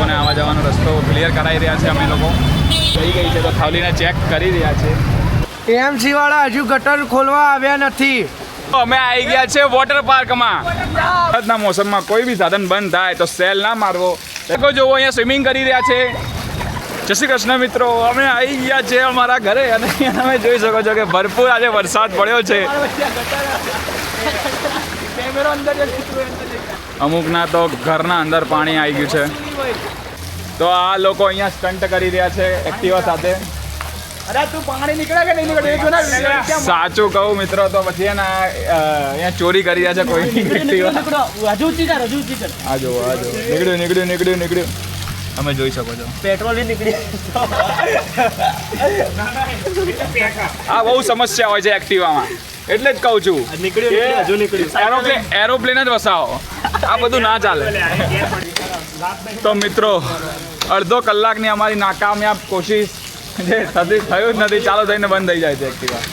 લોકોને આવવા જવાનો રસ્તો ક્લિયર કરાવી રહ્યા છે. અમે લોકો થઈ ગઈ છે તો થાવલીને ચેક કરી રહ્યા છે. એએમસી વાળા હજુ ગટર ખોલવા આવ્યા નથી. અમે આવી ગયા છે વોટર પાર્કમાં. વરસાદના મોસમમાં કોઈ બી સાધન બંધ થાય તો સેલ ના મારવો. લોકો જોવો અહીંયા સ્વિમિંગ કરી રહ્યા છે. જય શ્રી કૃષ્ણ મિત્રો, અમે આવી ગયા છે અમારા ઘરે અને તમે જોઈ શકો છો કે ભરપૂર આજે વરસાદ પડ્યો છે. અમુકના તો ઘરના અંદર પાણી આવી ગયું છે. તો આ લોકો અહીંયા સ્ટન્ટ કરી રહ્યા છે એક્ટિવા સાથે. સાચું કહું મિત્રો તો પછી એને અહીંયા ચોરી કરી રહ્યા છે કોઈ. આ જો નીકળ્યું તમે જોઈ શકો છો. પેટ્રોલ નીકળી. આ બહુ સમસ્યા હોય છે એક્ટિવામાં, એટલે જ કહું છું એરોપ્લેન જ વસાવો. આ બધું ના ચાલે. તો મિત્રો અડધો કલાકની અમારી નાકામયાબ કોશિશ જે થયું જ નથી, ચાલુ થઈને બંધ થઈ જાય છે એક્ટિવા.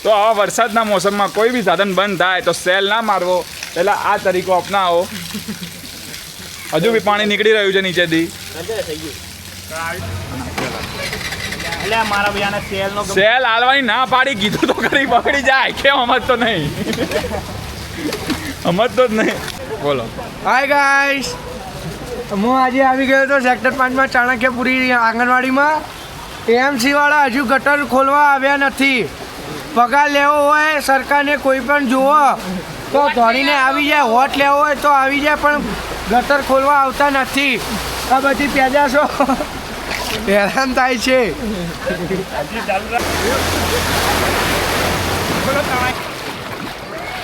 તો આવા વરસાદના મોસમમાં કોઈ બી સાધન બંધ થાય તો સેલ ના મારવો, પહેલાં આ તરીકો અપનાવો. હજુ બી પાણી નીકળી રહ્યું છે નીચેથી. સેલ હાલવાની ના પાડી, કીધું તો ખરી, પકડી જાય કેમ સમજતો નહીં. સમજતો જ નહીં. બોલો. હાય ગાઈસ, હું આજે આવી ગયો હતો સેક્ટર 5માં ચાણક્યપુરી આંગણવાડીમાં. એએમસી વાળા હજુ ગટર ખોલવા આવ્યા નથી. પગાર લેવો હોય સરકારને કોઈ પણ જુઓ તો ધોરીને આવી જાય, વોટ લેવો હોય તો આવી જાય, પણ ગટર ખોલવા આવતા નથી. આ બધી પેદાશો હેરાન થાય છે.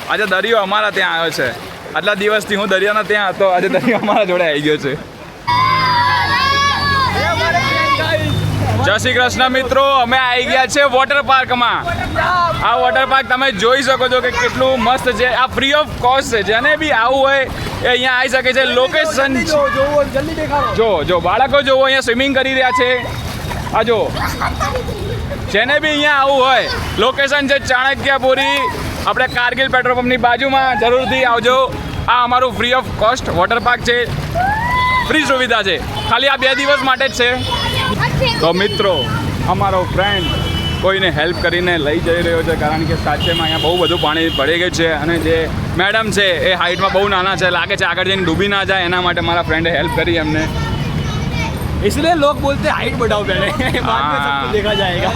આજે દરિયો અમારા ત્યાં આવ્યો છે. આટલા દિવસથી હું દરિયાના ત્યાં હતો, આજે દરિયો અમારા જોડે આવી ગયો છે. જય શ્રી કૃષ્ણ મિત્રો, અમે આવી ગયા છે વોટર પાર્કમાં. આ વોટર પાર્ક તમે જોઈ શકો છો કે કેટલું મસ્ત છે. આ ફ્રી ઓફ કોસ્ટ છે. જેને બી આવવું હોય એ અહીંયા આવી શકે છે. લોકેશન જો બાળકો જોવો અહીંયા સ્વિમિંગ કરી રહ્યા છે. આ જો જેને બી અહીંયા આવવું હોય, લોકેશન છે ચાણક્યપુરી, આપણે કારગિલ પેટ્રોલ પંપની બાજુમાં. જરૂરથી આવજો. આ અમારું free of cost water park છે. ફ્રી સુવિધા છે, ખાલી આ 2 દિવસ માટે જ છે. તો મિત્રો અમારો ફ્રેન્ડ કોઈને હેલ્પ કરીને લઈ જઈ રહ્યો છે, કારણ કે સાચેમાં અહીંયા બહુ બધું પાણી ભળી ગયું છે. અને જે મેડમ છે એ હાઇટમાં બહુ નાના છે, લાગે છે આગળ જઈને ડૂબી ના જાય, એના માટે મારા ફ્રેન્ડે હેલ્પ કરી એમને. इसलिए लोग बोलते हैं हाइट बढ़ाओ पहले, बाद में सब कुछ देखा जाएगा.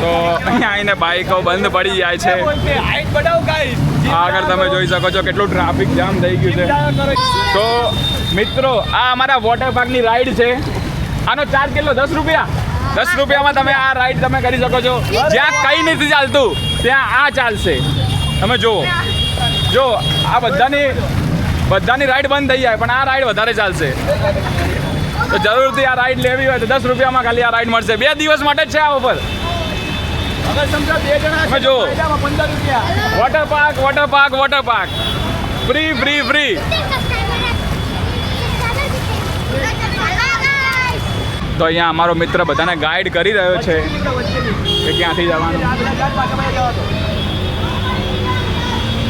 તો અહીંયા આવીને બાઈકો બંધ પડી જાય છે. हाइट बढ़ाओ गाइस. આગળ તમે જોઈ શકો છો કેટલું ટ્રાફિક જામ થઈ ગયું છે. તો મિત્રો આ અમારા વોટર પાર્કની રાઈડ છે. આનો ચાર્જ કેટલો? 10 રૂપિયા. 10 રૂપિયામાં તમે આ રાઈડ તમે કરી શકો છો. જ્યાં કંઈ નથી ચાલતું ત્યાં આ ચાલશે. તમે જુઓ, જો આ બધાની રાઈડ બંધ થઈ જાય, પણ આ રાઈડ વધારે ચાલશે. તો જરૂરથી આ રાઈડ લેવી હોય તો 10 રૂપિયામાં ખાલી આ રાઈડ મળશે. 2 દિવસ માટે જ છે આ ઓફર. તમે જુઓ, વોટર પાર્ક ફ્રી. તો અહીંયા અમારો મિત્ર બધાને ગાઈડ કરી રહ્યો છે કે ક્યાંથી જવાનું,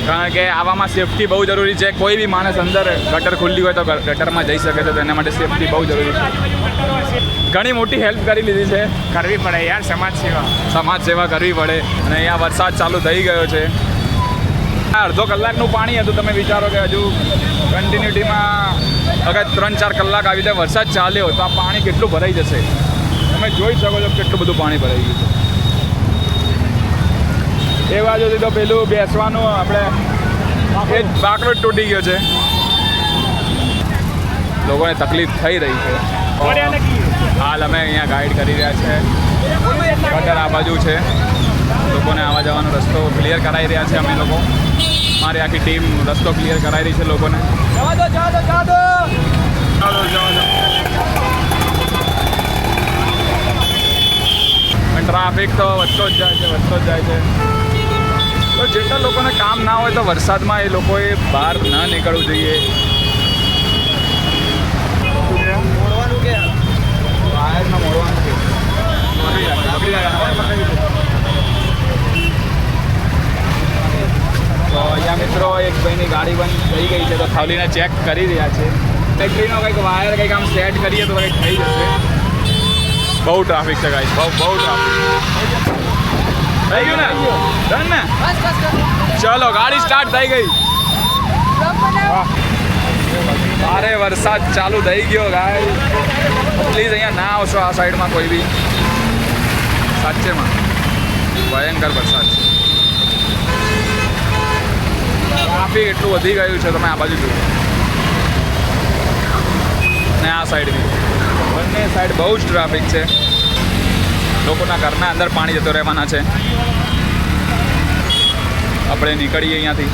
કારણ કે આવામાં સેફટી બહુ જરૂરી છે. કોઈ બી માણસ અંદર ગટર ખુલ્લી હોય તો ગટરમાં જઈ શકે છે, તો એના માટે સેફટી બહુ જરૂરી છે. ઘણી મોટી હેલ્પ કરી લીધી છે. કરવી પડે યાર, સમાજ સેવા કરવી પડે. અને અહીંયા વરસાદ ચાલુ થઈ ગયો છે. અડધો કલાકનું પાણી હતું. તમે વિચારો કે હજુ કન્ટિન્યુટીમાં અગર 3-4 કલાક આવી રીતે વરસાદ ચાલ્યો તો આ પાણી કેટલું ભરાઈ જશે. તમે જોઈ શકો છો કેટલું બધું પાણી ભરાઈ ગયું છે. એ બાજુથી તો પેલું બેસવાનું આપણે એ બાકડો તૂટી ગયો છે. લોકોને તકલીફ થઈ રહી છે. હાલ અમે અહીંયા ગાઈડ કરી રહ્યા છે. ગટર આ બાજુ છે. લોકોને આવવા જવાનો રસ્તો ક્લિયર કરાવી રહ્યા છે અમે લોકો. મારી આખી ટીમ રસ્તો ક્લિયર કરાવી રહી છે લોકોને. ટ્રાફિક તો વધતો જ જાય છે. તો જેટલા લોકોને કામ ના હોય તો વરસાદમાં એ લોકોએ બહાર ન નીકળવું જોઈએ. તો અહીંયા મિત્રો એક ભાઈની ગાડી બંધ થઈ ગઈ છે, તો થાવલીને ચેક કરી રહ્યા છે. બેટરીનો કંઈક વાયર કંઈક આમ સેટ કરીએ તો કંઈક થઈ જશે. બહુ ટ્રાફિક છે ગાઈસ, બહુ ટ્રાફિક થઈ ગયું ને. ડન ને. ચલો ગાડી સ્ટાર્ટ થઈ ગઈ. અરે વરસાદ ચાલુ થઈ ગયો ગાઈસ. પ્લીઝ અહીંયા ના આવશો આ સાઈડમાં કોઈ બી. સાચેમાં ભયંકર વરસાદ છે. ટ્રાફિક એટલું વધી ગયું છે, તમે આ બાજુ જુઓ ને આ સાઈડ બી. બંને સાઈડ બહુ જ ટ્રાફિક છે. લોકોના ઘરના અંદર પાણી જતો રહેવાના છે. આપણે નીકળીએ અહીંયાથી,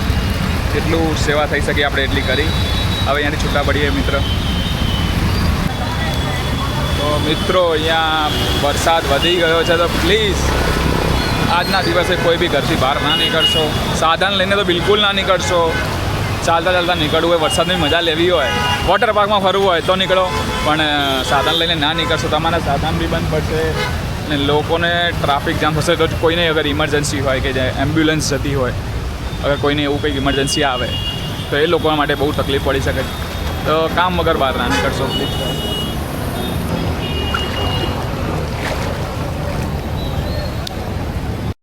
જેટલું સેવા થઈ શકે આપણે એટલી કરી. હવે અહીંયાથી છૂટા પડીએ મિત્ર. તો મિત્રો અહીંયા વરસાદ વધી ગયો છે, તો પ્લીઝ આજના દિવસે કોઈ બી ઘરથી બહાર ના નીકળશો. સાધન લઈને તો બિલકુલ ના નીકળશો. ચાલતા ચાલતા નીકળવું હોય, વરસાદની મજા લેવી હોય, વોટર પાર્કમાં ફરવું હોય તો નીકળો, પણ સાધન લઈને ના નીકળશો. તમારા સાધન બી બંધ પડશે અને લોકોને ટ્રાફિક જામ થશે. તો કોઈને અગર ઇમરજન્સી હોય કે જે એમ્બ્યુલન્સ જતી હોય, અગર કોઈને એવું કંઈક ઇમરજન્સી આવે તો એ લોકો માટે બહુ તકલીફ પડી શકે. તો કામ વગર બહાર ના નીકળશો પ્લીઝ.